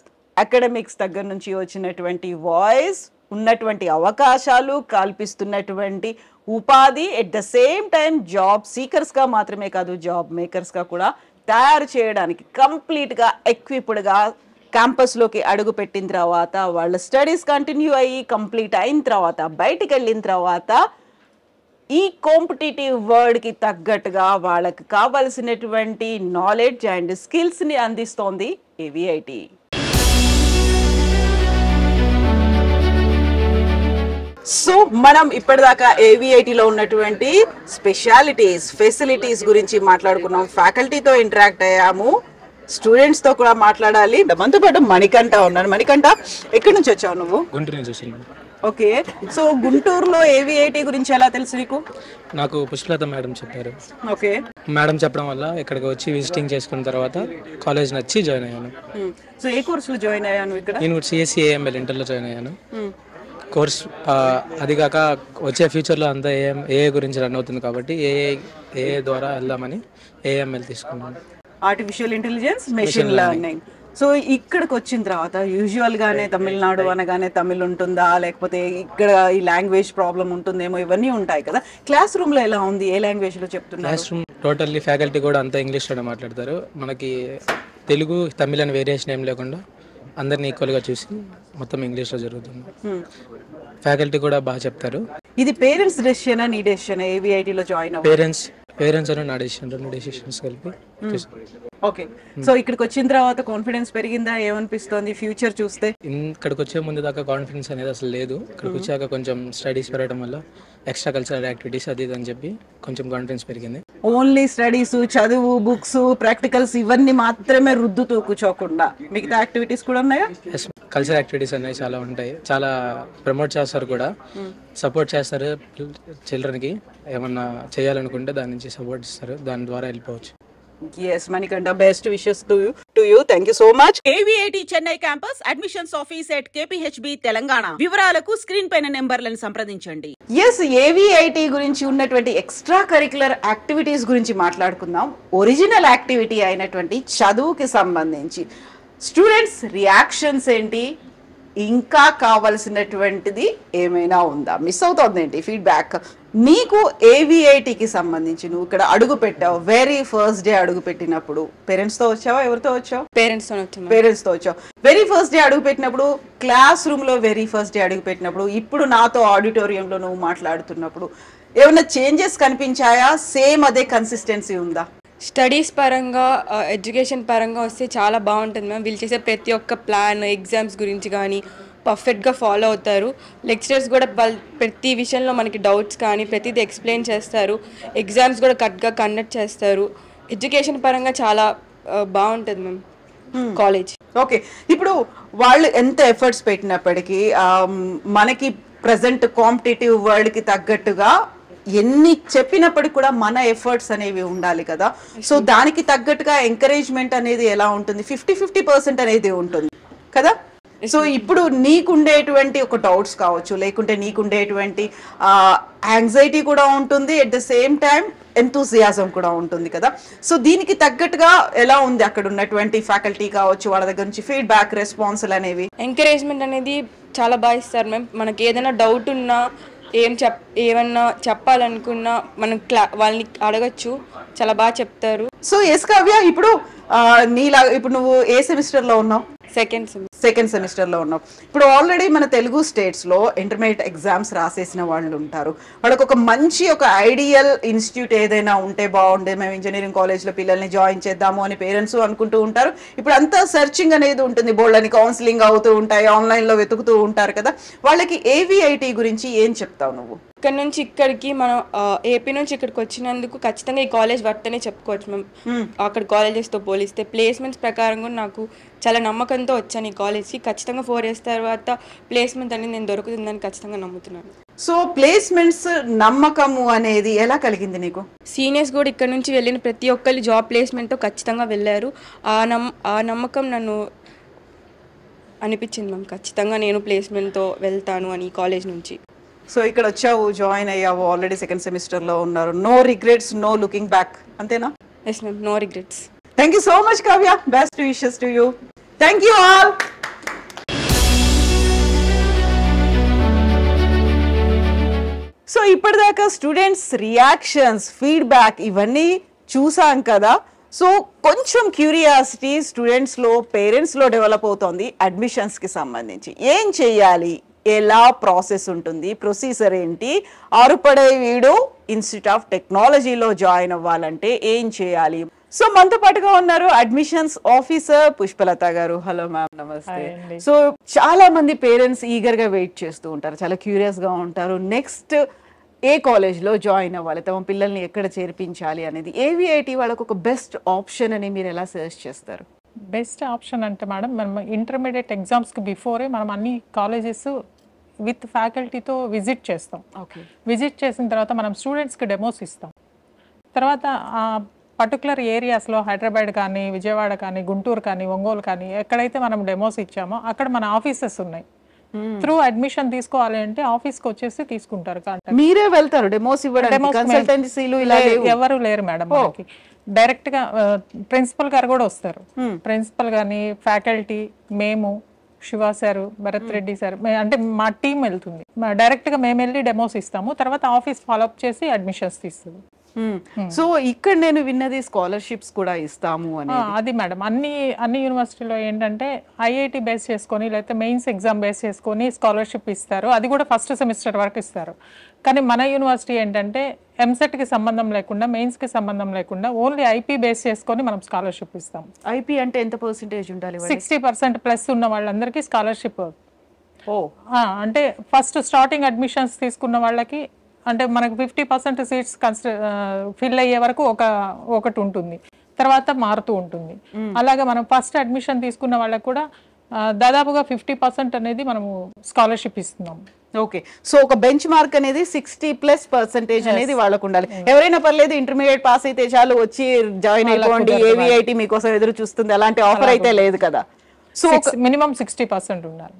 academics దగ్గర నుంచి వచ్చినటువంటి voice, ఉన్నటువంటి అవకాశాలు కల్పిస్తున్నటువంటి ఉపాధి, at the same time job సీకర్స్గా మాత్రమే కాదు జాబ్ మేకర్స్గా కూడా తయారు చేయడానికి కంప్లీట్గా ఎక్విప్డ్గా క్యాంపస్లోకి అడుగు పెట్టిన తర్వాత వాళ్ళ స్టడీస్ కంటిన్యూ అయ్యి కంప్లీట్ అయిన తర్వాత బయటికి వెళ్ళిన తర్వాత ఈ కాంపిటేటివ్ వరల్డ్కి తగ్గట్టుగా వాళ్ళకి కావాల్సినటువంటి నాలెడ్జ్ అండ్ స్కిల్స్ని అందిస్తోంది ఏవిఐటి. సో మనం ఇప్పటిదాకా ఏవిఐటిలో ఉన్నటువంటి స్పెషాలిటీస్, ఫెసిలిటీస్ గురించి మాట్లాడుకున్నాం, ఫ్యాకల్టీతో ఇంటరాక్ట్ అయ్యాము, స్టూడెంట్స్ తో కూడా మాట్లాడాలి. మనతో పాటు మణికంఠ ఉన్నారు. మణికంఠ, ఎక్కడి నుంచి వచ్చావు నువ్వు? గుంటూరు నుంచి వచ్చాను. ఓకే, సో గుంటూరులో ఏవిఐటి గురించి ఎలా తెలుసు నీకు? నాకు పుష్పలత మేడం చెప్పారు. ఓకే, మేడం చెప్పడం వల్ల ఇక్కడికి వచ్చి విజిటింగ్ చేసుకున్న తర్వాత కాలేజ్ నచ్చి జాయిన్ అయ్యాను. సో ఏ కోర్సులో జాయిన్ అయ్యాను ఇక్కడ? నేను సిఎస్సి ఏఎంఎల్ ఇంటర్లో జాయిన్ అయ్యాను. కోర్స్ అది కాక వచ్చే ఫ్యూచర్లో అంతా ఏఏ గురించి రన్ అవుతుంది కాబట్టి ఏఏ ద్వారా వెళ్దామని ఏఎంఎల్ తీసుకున్నాను. Artificial intelligence, machine learning. So ఇక్కడికి వచ్చిన తర్వాత యూజువల్ గానే తమిళనాడు అనగానే తమిళ్ ఉంటుందా, లేకపోతే ఇక్కడ ఈ లాంగ్వేజ్ ప్రాబ్లం ఉంటుందేమో, ఇవన్నీ ఉంటాయి కదా. క్లాస్ రూమ్ లో ఎలా ఉంది? ఏ లాంగ్వేజ్ లో చెప్తున్నారు? క్లాస్ రూమ్ టోటల్లీ ఫ్యాకల్టీ కూడా అంతా ఇంగ్లీష్లోనే మాట్లాడతారు. మనకి తెలుగు తమిళ్ అని వేరియేషన్ ఏం లేకుండా అందరిని ఈక్వల్గా చూసి మొత్తం ఇంగ్లీష్లో జరుగుతుంది. ఫ్యాకల్టీ కూడా బాగా చెప్తారు. ఇది పేరెంట్స్ డెసిషన్, నీ డెసిషన్ ఏవిఐటిలో జాయిన్ అవ్వాలి? పేరెంట్స్ అని నా డెసిషన్, రెండు డెసిషన్స్ కలిపి. ఓకే, సో ఇక్కడికి వచ్చిన తర్వాత కాన్ఫిడెన్స్ పెరిగిందా? ఏమనిపిస్తుంది ఫ్యూచర్ చూస్తే? ఇక్కడికి వచ్చే ముందు దాకా కాన్ఫిడెన్స్ అనేది అసలు లేదు. ఇక్కడికి వచ్చాక కొంచెం స్టడీస్ పెరగడం వల్ల ఎక్స్ట్రా కల్చరల్ యాక్టివిటీస్ అది అని చెప్పి కొంచెం కాన్ఫిడెన్స్ పెరిగింది. ఓన్లీ స్టడీస్, చదువు, బుక్స్, ప్రాక్టికల్స్ ఇవన్నీ మాత్రమే రుద్దుతూ కూర్చోకుండా మిగతా యాక్టివిటీస్ కూడా ఉన్నాయా? కల్చరల్ యాక్టివిటీస్ అనేవి చాలా ఉంటాయి. చాలా ప్రమోట్ చేస్తారు కూడా, సపోర్ట్ చేస్తారు. చిల్డ్రన్కి ఏమన్నా చేయాలనుకుంటే దాని నుంచి సపోర్ట్ ఇస్తారు, దాని ద్వారా వెళ్ళిపోవచ్చు. Yes, Manikanta, best wishes to you. Thank you so much. AVIT Chennai campus admissions office at KPHB Telangana. వివరాలకు స్క్రీన్ పైన నెంబర్లను సంప్రదించండి. Yes, AVIT గురించి ఉన్నటువంటి ఎక్స్ట్రా కరిక్యులర్ యాక్టివిటీస్ గురించి మాట్లాడుకుందాం. ఒరిజినల్ యాక్టివిటీ అయినటువంటి చదువుకి సంబంధించి స్టూడెంట్స్ రియాక్షన్స్ ఏంటి, ఇంకా కావాల్సినటువంటిది ఏమైనా ఉందా, మిస్ అవుతుంది ఏంటి ఫీడ్బ్యాక్? నీకు ఏవిఐటికి సంబంధించి నువ్వు ఇక్కడ అడుగు పెట్టావు, వెరీ ఫస్ట్ డే అడుగు పెట్టినప్పుడు పేరెంట్స్ తో వచ్చావా, ఎవరితో వచ్చావు? పేరెంట్స్ తో వచ్చావు. వెరీ ఫస్ట్ డే అడుగు పెట్టినప్పుడు, క్లాస్ రూమ్ లో వెరీ ఫస్ట్ డే అడుగు పెట్టినప్పుడు, ఇప్పుడు నాతో ఆడిటోరియంలో నువ్వు మాట్లాడుతున్నప్పుడు ఏమైనా చేంజెస్ కనిపించాయా? సేమ్ అదే కన్సిస్టెన్సీ ఉందా? స్టడీస్ పరంగా, ఎడ్యుకేషన్ పరంగా వస్తే చాలా బాగుంటుంది మ్యామ్. వీళ్ళు చేసే ప్రతి ఒక్క ప్లాన్, ఎగ్జామ్స్ గురించి కానీ పర్ఫెక్ట్గా ఫాలో అవుతారు. లెక్చరర్స్ కూడా ప్రతి విషయంలో మనకి డౌట్స్ కానీ ప్రతిదీ ఎక్స్ప్లెయిన్ చేస్తారు. ఎగ్జామ్స్ కూడా కరెక్ట్గా కండక్ట్ చేస్తారు. ఎడ్యుకేషన్ పరంగా చాలా బాగుంటుంది మ్యామ్ కాలేజ్. ఓకే, ఇప్పుడు వాళ్ళు ఎంత ఎఫర్ట్స్ పెట్టినప్పటికీ మనకి ప్రజెంట్ కాంపిటేటివ్ వరల్డ్కి తగ్గట్టుగా ఎన్ని చెప్పినప్పటికీ కూడా మన ఎఫర్ట్స్ అనేవి ఉండాలి కదా. సో దానికి తగ్గట్టుగా ఎంకరేజ్మెంట్ అనేది ఎలా ఉంటుంది? 50-50% అనేది ఉంటుంది కదా. సో ఇప్పుడు నీకుండేటువంటి ఒక డౌట్స్ కావచ్చు, లేకుంటే నీకుండేటువంటి యాంగ్జైటీ కూడా ఉంటుంది, at the same time enthusiasm కూడా ఉంటుంది కదా. సో దీనికి తగ్గట్టుగా ఎలా ఉంది అక్కడ ఉన్నటువంటి ఫ్యాకల్టీ కావచ్చు, వాళ్ళ దగ్గర నుంచి ఫీడ్బ్యాక్ రెస్పాన్సులు అనేవి? ఎంకరేజ్మెంట్ అనేది చాలా బాగా ఇస్తారు మ్యామ్. మనకి ఏదైనా డౌట్ ఉన్నా ఏమన్నా చెప్పాలనుకున్నా మనం వాళ్ళని అడగచ్చు, చాలా బాగా చెప్తారు. సో ఎస్ కావ్య, ఇప్పుడు ఇప్పుడు నువ్వు ఏ సెమిస్టర్ లో ఉన్నావు? సెకండ్ సెమిస్టర్ లో ఉన్నావు. ఇప్పుడు ఆల్రెడీ మన తెలుగు స్టేట్స్ లో ఇంటర్మీడియట్ ఎగ్జామ్స్ రాసేసిన వాళ్ళు ఉంటారు. వాళ్ళకి ఒక మంచి ఒక ఐడియల్ ఇన్స్టిట్యూట్ ఏదైనా ఉంటే బాగుండే, మేము ఇంజనీరింగ్ కాలేజ్ లో పిల్లల్ని జాయిన్ చేద్దాము అని పేరెంట్స్ అనుకుంటూ ఉంటారు. ఇప్పుడు అంతా సెర్చింగ్ అనేది ఉంటుంది, బోల్డ్ అని కౌన్సిలింగ్ అవుతూ ఉంటాయి, ఆన్లైన్ లో వెతుకుతూ ఉంటారు కదా. వాళ్ళకి AVIT గురించి ఏం చెప్తావు నువ్వు? ఇక్కడ నుంచి ఇక్కడికి మనం ఏపీ నుంచి ఇక్కడికి వచ్చినందుకు ఖచ్చితంగా ఈ కాలేజ్ వర్త్ అనే చెప్పుకోవచ్చు మ్యామ్. అక్కడ కాలేజెస్తో పోలిస్తే ప్లేస్మెంట్స్ ప్రకారం కూడా నాకు చాలా నమ్మకంతో వచ్చాను ఈ కాలేజ్కి. ఖచ్చితంగా 4 years తర్వాత ప్లేస్మెంట్ అనేది నేను దొరుకుతుందని ఖచ్చితంగా నమ్ముతున్నాను. సో ప్లేస్మెంట్స్ నమ్మకము అనేది ఎలా కలిగింది నీకు? సీనియర్స్ కూడా ఇక్కడ నుంచి వెళ్ళిన ప్రతి ఒక్కరు జాబ్ ప్లేస్మెంట్తో ఖచ్చితంగా వెళ్ళారు. ఆ నమ్మకం నన్ను అనిపించింది మ్యామ్, ఖచ్చితంగా నేను ప్లేస్మెంట్తో వెళ్తాను అని ఈ కాలేజ్ నుంచి. సో ఇక్కడ వచ్చావు, జాయిన్ అయ్యావు, ఆల్రెడీ సెకండ్ సెమిస్టర్ లో ఉన్నారు. No regrets, no looking back, అంతేనా? Yes ma'am, no regrets. Thank you so much Kavya, best wishes to you. Thank you all. So ఇప్పటిదాకా స్టూడెంట్స్ రియాక్షన్స్, ఫీడ్బ్యాక్ ఇవన్నీ చూసాం కదా. సో కొంచెం క్యూరియాసిటీ స్టూడెంట్స్లో, పేరెంట్స్లో డెవలప్ అవుతోంది అడ్మిషన్స్కి సంబంధించి. ఏం చేయాలి, ఎలా ప్రాసెస్ ఉంటుంది, ప్రొసీజర్ ఏంటి, ఆరుపడే వీడు ఇన్స్టిట్యూట్ ఆఫ్ టెక్నాలజీలో జాయిన్ అవ్వాలంటే ఏం చేయాలి? సో మనతో పాటుగా ఉన్నారు అడ్మిషన్స్ ఆఫీసర్ పుష్పలత గారు. హలో మ్యామ్, నమస్తే. సో చాలా మంది పేరెంట్స్ ఈగర్ గా వెయిట్ చేస్తూ ఉంటారు, చాలా క్యూరియస్ గా ఉంటారు, నెక్స్ట్ ఏ కాలేజ్ లో జాయిన్ అవ్వాలి, తమ పిల్లల్ని ఎక్కడ చేర్పించాలి అనేది. AVIT వాళ్ళకు ఒక బెస్ట్ ఆప్షన్ అని మీరు ఎలా సజెస్ట్ చేస్తారు? బెస్ట్ ఆప్షన్ అంటే మేడం, మనం ఇంటర్మీడియట్ ఎగ్జామ్స్కి బిఫోరే మనం అన్ని కాలేజెస్ విత్ ఫ్యాకల్టీతో విజిట్ చేస్తాం. విజిట్ చేసిన తర్వాత మనం స్టూడెంట్స్కి డెమోస్ ఇస్తాం. తర్వాత పర్టికులర్ ఏరియాస్లో హైదరాబాద్ కానీ, విజయవాడ కానీ, గుంటూరు కానీ, ఒంగోలు కానీ ఎక్కడైతే మనం డెమోస్ ఇచ్చామో అక్కడ మన ఆఫీసెస్ ఉన్నాయి. త్రూ అడ్మిషన్ తీసుకోవాలి అంటే ఆఫీస్కి వచ్చేసి తీసుకుంటారు. మీరే వెళ్తారు డెమోస్ ఇవ్వడానికి? కన్సల్టెన్సీలు ఇలా ఎవరు లేరు మేడం మనకి. డైరెక్ట్ గా ప్రిన్సిపల్ గారు కూడా వస్తారు. ప్రిన్సిపల్ గాని, ఫ్యాకల్టీ, మేము, శివ సార్, భరత్ రెడ్డి సార్, అంటే మా టీం వెళ్తుంది. డైరెక్ట్ గా మేము వెళ్ళి డెమోస్ ఇస్తాము, తర్వాత ఆఫీస్ ఫాలోఅప్ చేసి అడ్మిషన్స్ తీస్తుంది. సో ఇక్కడ నేను విన్నది స్కాలర్షిప్స్ కూడా ఇస్తాము అని. అది మేడం అన్ని యూనివర్సిటీలో ఏంటంటే IIT బేస్ చేసుకొని లేకపోతే మెయిన్స్ ఎగ్జామ్ బేస్ చేసుకొని స్కాలర్షిప్ ఇస్తారు. అది కూడా ఫస్ట్ సెమిస్టర్ వరకు ఇస్తారు. కానీ మన యూనివర్సిటీ ఏంటంటే ఎంసెట్కి సంబంధం లేకుండా, మెయిన్స్కి సంబంధం లేకుండా ఓన్లీ IP బేస్ చేసుకొని మనం స్కాలర్షిప్ ఇస్తాం. IP అంటే ఎంత పర్సెంటేజ్ ఉండాలి? 60% ప్లస్ ఉన్న వాళ్ళందరికీ స్కాలర్షిప్. అంటే ఫస్ట్ స్టార్టింగ్ అడ్మిషన్స్ తీసుకున్న వాళ్ళకి అంటే మనకు 50% సీట్స్ ఫిల్ అయ్యే వరకు ఒకటి ఉంటుంది, తర్వాత మారుతూ ఉంటుంది. అలాగే మనం ఫస్ట్ అడ్మిషన్ తీసుకున్న వాళ్ళకి కూడా దాదాపుగా 50% అనేది మనము స్కాలర్షిప్ ఇస్తున్నాం. ఓకే, సో ఒక బెంచ్ మార్క్ అనేది 60+% అనేది వాళ్ళకు ఉండాలి. ఎవరైనా పర్లేదు, ఇంటర్మీడియట్ పాస్ అయితే చాలు వచ్చి జాయిన్ అయిపోండి, AVIT మీకోసం ఎదురు చూస్తుంది, అలాంటి ఆఫర్ అయితే లేదు కదా. సో మినిమం 60% ఉండాలి.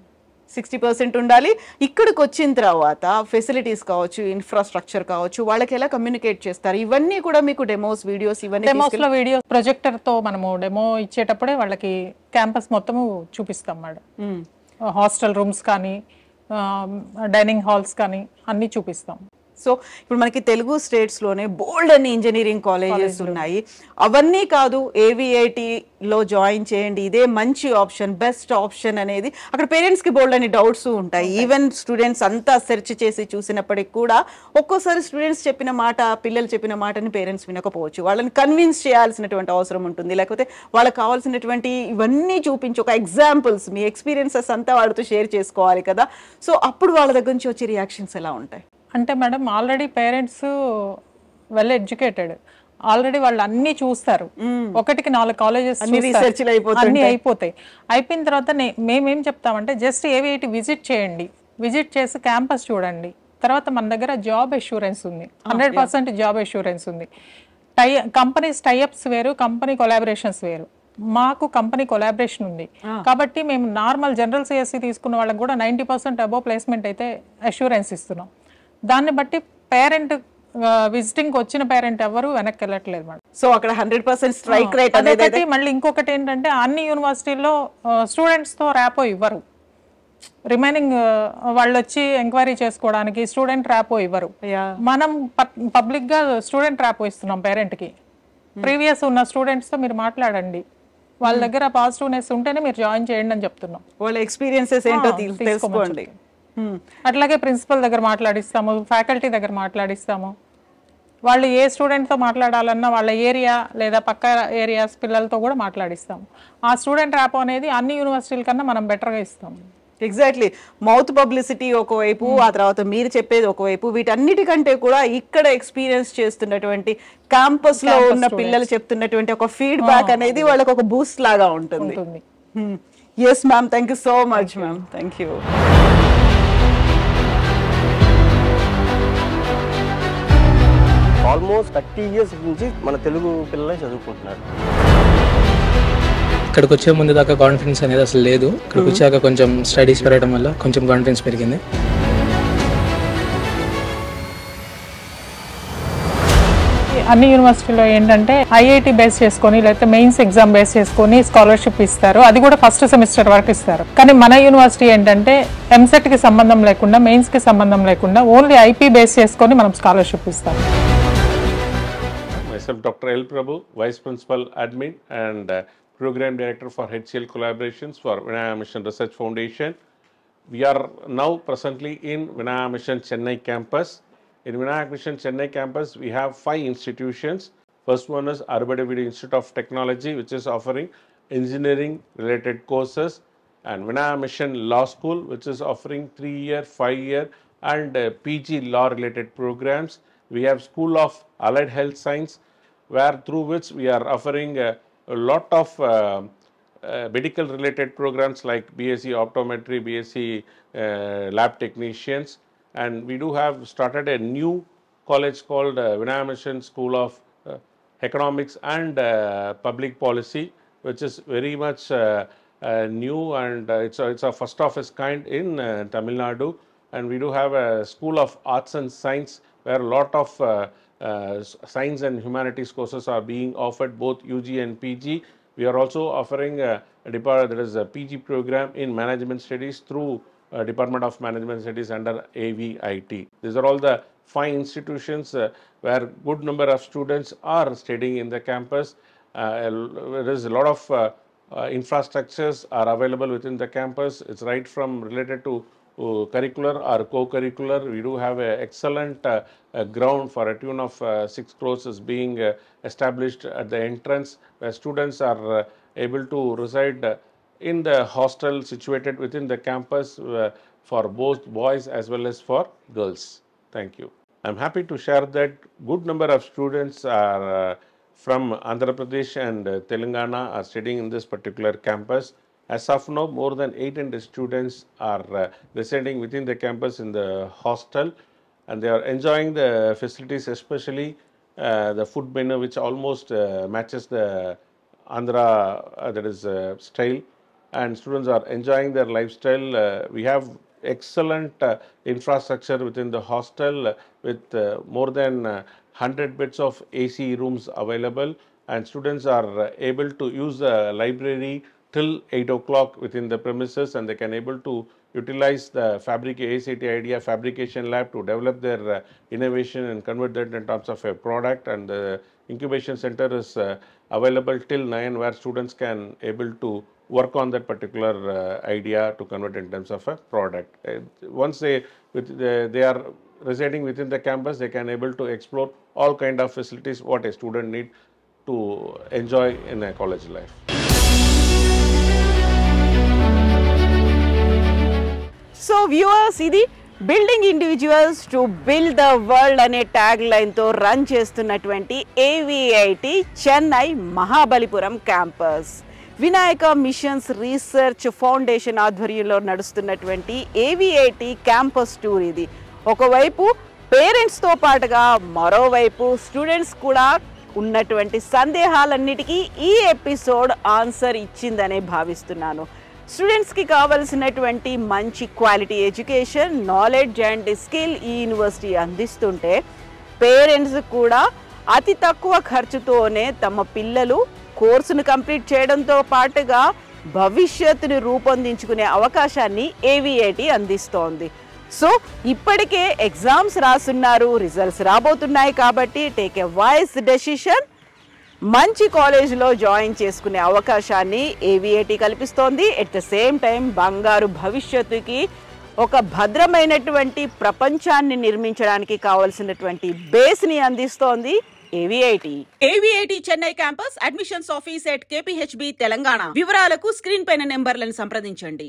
60% ఉండాలి. ఇక్కడికి వచ్చిన తర్వాత ఫెసిలిటీస్ కావచ్చు, ఇన్ఫ్రాస్ట్రక్చర్ కావచ్చు, వాళ్ళకి ఎలా కమ్యూనికేట్ చేస్తారు? ఇవన్నీ కూడా మీకు డెమోస్, వీడియోస్, ఇవన్నీ డెమోస్లో వీడియోస్ ప్రొజెక్టర్తో మనము డెమో ఇచ్చేటప్పుడే వాళ్ళకి క్యాంపస్ మొత్తము చూపిస్తాం మేడం. హాస్టల్ రూమ్స్ కానీ, డైనింగ్ హాల్స్ కానీ అన్నీ చూపిస్తాం. సో ఇప్పుడు మనకి తెలుగు స్టేట్స్లోనే బోల్డ్ అన్ని ఇంజనీరింగ్ కాలేజెస్ ఉన్నాయి. అవన్నీ కాదు, AVITలో జాయిన్ చేయండి, ఇదే మంచి ఆప్షన్, బెస్ట్ ఆప్షన్ అనేది అక్కడ పేరెంట్స్కి బోల్డ్ అని డౌట్స్ ఉంటాయి. ఈవెన్ స్టూడెంట్స్ అంతా సెర్చ్ చేసి చూసినప్పటికి కూడా ఒక్కోసారి స్టూడెంట్స్ చెప్పిన మాట, పిల్లలు చెప్పిన మాటని పేరెంట్స్ వినకపోవచ్చు. వాళ్ళని కన్విన్స్ చేయాల్సినటువంటి అవసరం ఉంటుంది, లేకపోతే వాళ్ళకి కావాల్సినటువంటి ఇవన్నీ చూపించి ఒక ఎగ్జాంపుల్స్, మీ ఎక్స్పీరియన్సెస్ అంతా వాళ్ళతో షేర్ చేసుకోవాలి కదా. సో అప్పుడు వాళ్ళ దగ్గర నుంచి వచ్చే రియాక్షన్స్ ఎలా ఉంటాయి? అంటే madam already parents well educated, already వాళ్ళు అన్ని చూస్తారు. 1-4 కాలేజెస్ అన్ని అయిపోతాయి. అయిపోయిన తర్వాత మేమేం చెప్తామంటే జస్ట్ AVIT విజిట్ చేయండి, విజిట్ చేసి క్యాంపస్ చూడండి. తర్వాత మన దగ్గర జాబ్ అష్యూరెన్స్ ఉంది, 100% జాబ్ అష్యూరెన్స్ ఉంది. కంపెనీస్ టైఅప్స్ వేరు, కంపెనీ కొలాబరేషన్స్ వేరు. మాకు కంపెనీ కొలాబరేషన్ ఉంది కాబట్టి మేము నార్మల్ జనరల్ సిఎస్సి తీసుకున్న వాళ్ళకి కూడా 90% అబోవ్ ప్లేస్మెంట్ అయితే అష్యూరెన్స్ ఇస్తున్నాం. దాన్ని బట్టి పేరెంట్ విజిటింగ్ వచ్చిన పేరెంట్ ఎవరు వెనక్కి వెళ్ళట్లేదు మేడం. సో అక్కడ 100% స్ట్రైక్ రేట్ అనేది. మళ్ళీ ఇంకొకటి ఏంటంటే అన్ని యూనివర్సిటీల్లో స్టూడెంట్స్తో ర్యాపో ఇవ్వరు. రిమైనింగ్ వాళ్ళు వచ్చి ఎంక్వైరీ చేసుకోవడానికి స్టూడెంట్ ర్యాపో ఇవ్వరు. మనం పబ్లిక్గా స్టూడెంట్ ర్యాపో ఇస్తున్నాం పేరెంట్కి. ప్రీవియస్ ఉన్న స్టూడెంట్స్తో మీరు మాట్లాడండి, వాళ్ళ దగ్గర పాజిటివ్నెస్ ఉంటేనే మీరు జాయిన్ చేయండి అని చెప్తున్నాం. వాళ్ళ ఎక్స్పీరియన్సెస్ ఏంటో తెలుసుకోండి. అట్లాగే ప్రిన్సిపల్ దగ్గర మాట్లాడిస్తాము, ఫ్యాకల్టీ దగ్గర మాట్లాడిస్తాము. వాళ్ళు ఏ స్టూడెంట్తో మాట్లాడాలన్నా వాళ్ళ ఏరియా లేదా పక్క ఏరియాస్ పిల్లలతో కూడా మాట్లాడిస్తాము. ఆ స్టూడెంట్ ర్యాపో అనేది అన్ని యూనివర్సిటీల కన్నా మనం బెటర్గా ఇస్తాము. ఎగ్జాక్ట్లీ. మౌత్ పబ్లిసిటీ ఒకవైపు, ఆ తర్వాత మీరు చెప్పేది ఒకవైపు, వీటన్నిటికంటే కూడా ఇక్కడ ఎక్స్పీరియన్స్ చేస్తున్నటువంటి క్యాంపస్ లో ఉన్న పిల్లలు చెప్తున్నటువంటి ఒక ఫీడ్బ్యాక్ అనేది వాళ్ళకి ఒక బూస్ట్ లాగా ఉంటుంది. Yes ma'am, thank you so much ma'am. Thank you. Almost 30 years నుంచి మన తెలుగు పిల్లలే చదువుకుంటున్నారు. ఇక్కడికి వచ్చే ముందు దాకా కాన్ఫిడెన్స్ అనేది అసలు లేదు. ఇక్కడికి వచ్చాక కొంచెం స్టడీస్ పెరగడం వల్ల కొంచెం కాన్ఫిడెన్స్ పెరిగింది. అన్ని యూనివర్సిటీలో ఏంటంటే ఐఐటి బేస్ చేసుకొని లేకపోతే మెయిన్స్ ఎగ్జామ్ బేస్ చేసుకొని స్కాలర్షిప్ ఇస్తారు. అది కూడా ఫస్ట్ సెమిస్టర్ వరకు ఇస్తారు. కానీ మన యూనివర్సిటీ ఏంటంటే ఎంసెట్ కి సంబంధం లేకుండా, మెయిన్స్ కి సంబంధం లేకుండా ఓన్లీ ఐపీ బేస్ చేసుకొని మనం స్కాలర్షిప్ ఇస్తాం. Myself Dr. L. Prabhu, Vice Principal Admin and Program Director for HCL Collaborations for Vinaya Mission Research Foundation. We are now presently in Vinaya Mission Chennai campus. In Vinaya Mission Chennai campus, we have 5 institutions. First one is Arbadavidi Institute of Technology, which is offering engineering related courses, and Vinaya Mission Law School, which is offering 3-year, 5-year and PG law related programs. We have School of Allied Health Science, where through which we are offering a lot of medical related programs like BSc Optometry, BSc Lab Technicians, and we do have started a new college called Vinaya Mission School of Economics and Public Policy, which is very much new, and it's a first of its kind in Tamil Nadu. And we do have a School of Arts and Science where a lot of science and humanities courses are being offered, both UG and PG. We are also offering there is a PG program in Management Studies through Department of Management Studies under AVIT. These are all the 5 institutions where good number of students are studying in the campus. There is a lot of infrastructures are available within the campus. It's right from related to curricular or co-curricular. We do have an excellent ground for a tune of 6 crores is being established at the entrance, where students are able to reside in the hostel situated within the campus for both boys as well as for girls. Thank you. I'm happy to share that good number of students are from Andhra Pradesh and Telangana are studying in this particular campus. As of now, more than 800 students are residing within the campus in the hostel, and they are enjoying the facilities, especially the food menu, which almost matches the Andhra style, and students are enjoying their lifestyle. We have excellent infrastructure within the hostel with more than 100 beds of AC rooms available, and students are able to use the library till 8 o'clock within the premises, and they can able to utilize the ACT IDEA fabrication lab to develop their innovation and convert that in terms of a product. And the incubation center is available till 9, where students can able to work on that particular idea to convert in terms of a product. Once they are residing within the campus, they can able to explore all kind of facilities what a student need to enjoy in a college life. So viewers, ఇది building individuals to build the world అనే tag లైన్తో run చేస్తున్నటువంటి AVIT Chennai Mahabalipuram campus. Vinayaka missions research foundation ఆధ్వర్యంలో నడుస్తున్నటువంటి ఏవిఐటి campus tour ఇది. ఒకవైపు పేరెంట్స్తో పాటుగా మరోవైపు స్టూడెంట్స్ కూడా ఉన్నటువంటి సందేహాలన్నిటికీ ఈ ఎపిసోడ్ ఆన్సర్ ఇచ్చిందనే భావిస్తున్నాను. స్టూడెంట్స్కి కావలసినటువంటి మంచి quality education, knowledge and skill ఈ యూనివర్సిటీ అందిస్తుంటే పేరెంట్స్ కూడా అతి తక్కువ ఖర్చుతోనే తమ పిల్లలు కోర్సును కంప్లీట్ చేయడంతో పాటుగా భవిష్యత్తుని రూపొందించుకునే అవకాశాన్ని ఏవిఐటి అందిస్తోంది. సో ఇప్పటికే ఎగ్జామ్స్ రాస్తున్నారు, రిజల్ట్స్ రాబోతున్నాయి కాబట్టి టేక్ ఏ వైస్ డెసిషన్. మంచి కాలేజ్లో జాయిన్ చేసుకునే అవకాశాన్ని ఏవిఐటి కల్పిస్తోంది. ఎట్ ద సేమ్ టైం బంగారు భవిష్యత్తుకి ఒక భద్రమైనటువంటి ప్రపంచాన్ని నిర్మించడానికి కావలసినటువంటి బేస్ని అందిస్తోంది AVIT. AVIT Chennai campus admissions office at KPHB Telangana. వివరాలకు స్క్రీన్ పైన నెంబర్లను సంప్రదించండి.